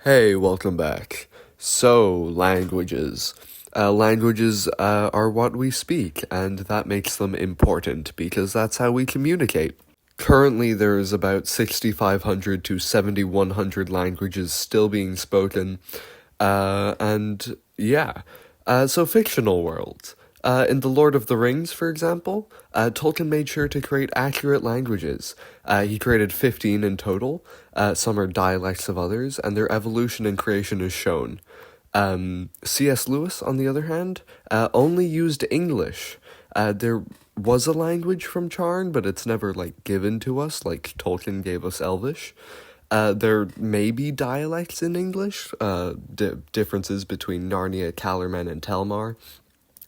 Hey, welcome back. So, languages. Languages are what we speak, and that makes them important because that's how we communicate. Currently, there's about 6,500 to 7,100 languages still being spoken, and yeah. So, fictional worlds. In The Lord of the Rings, for example, Tolkien made sure to create accurate languages. He created 15 in total. Some are dialects of others, and their evolution and creation is shown. C.S. Lewis, on the other hand, only used English. There was a language from Charn, but it's never, given to us, like Tolkien gave us Elvish. There may be dialects in English, differences between Narnia, Calormen, and Telmar,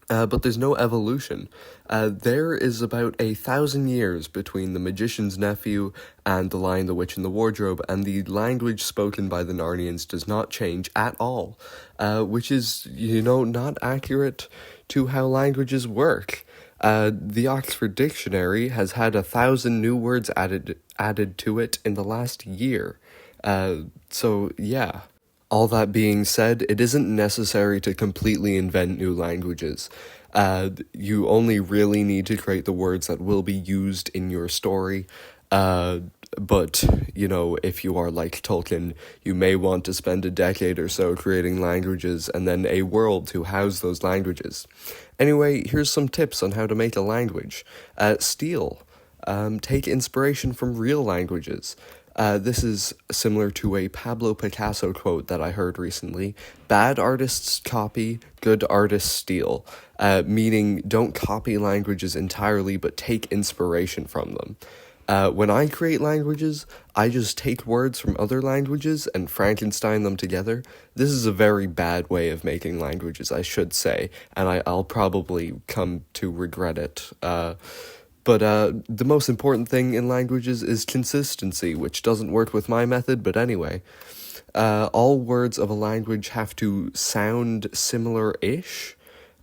but there's no evolution. There is about 1,000 years between The Magician's Nephew and The Lion, the Witch, and the Wardrobe, and the language spoken by the Narnians does not change at all, which is, not accurate to how languages work. The Oxford Dictionary has had 1,000 new words added to it in the last year. So, yeah. All that being said, it isn't necessary to completely invent new languages. You only really need to create the words that will be used in your story. But, if you are like Tolkien, you may want to spend a decade or so creating languages and then a world to house those languages. Anyway, here's some tips on how to make a language. Steal. Take inspiration from real languages. This is similar to a Pablo Picasso quote that I heard recently. Bad artists copy, good artists steal. Meaning, don't copy languages entirely, but take inspiration from them. When I create languages, I just take words from other languages and Frankenstein them together. This is a very bad way of making languages, I should say, and I'll probably come to regret it. But the most important thing in languages is consistency, which doesn't work with my method, but anyway. All words of a language have to sound similar-ish.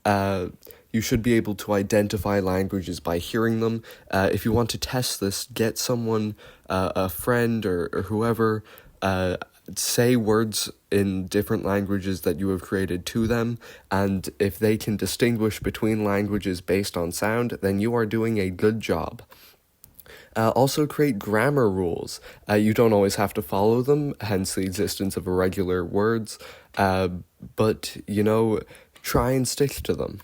You should be able to identify languages by hearing them. If you want to test this, get someone, a friend or whoever, say words in different languages that you have created to them, and if they can distinguish between languages based on sound, then you are doing a good job. Also create grammar rules. You don't always have to follow them, hence the existence of irregular words, but, try and stick to them.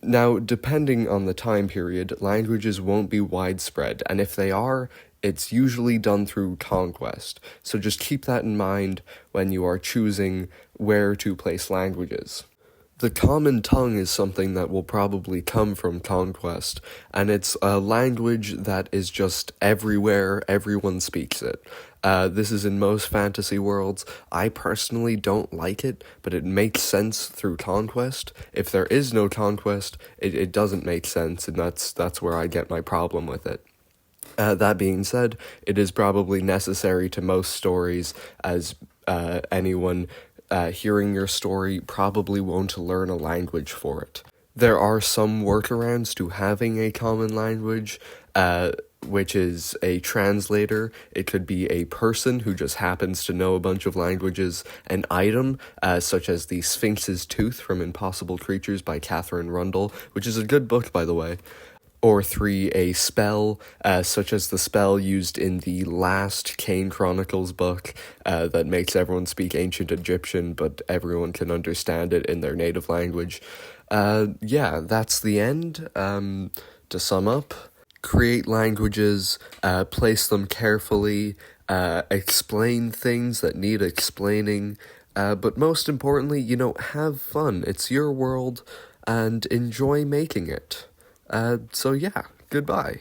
Now, depending on the time period, languages won't be widespread, and if they are, it's usually done through conquest. So just keep that in mind when you are choosing where to place languages. The common tongue is something that will probably come from conquest, and it's a language that is just everywhere, everyone speaks it. This is in most fantasy worlds. I personally don't like it, but it makes sense through conquest. If there is no conquest, it doesn't make sense, and that's where I get my problem with it. That being said, it is probably necessary to most stories, as anyone hearing your story probably won't learn a language for it. There are some workarounds to having a common language, which is a translator. It could be a person who just happens to know a bunch of languages, an item, such as The Sphinx's Tooth from Impossible Creatures by Catherine Rundle, which is a good book, by the way. Or 3, a spell, such as the spell used in the last Kane Chronicles book that makes everyone speak ancient Egyptian, but everyone can understand it in their native language. That's the end. To sum up, create languages, place them carefully, explain things that need explaining, but most importantly, have fun. It's your world, and enjoy making it. So yeah, goodbye.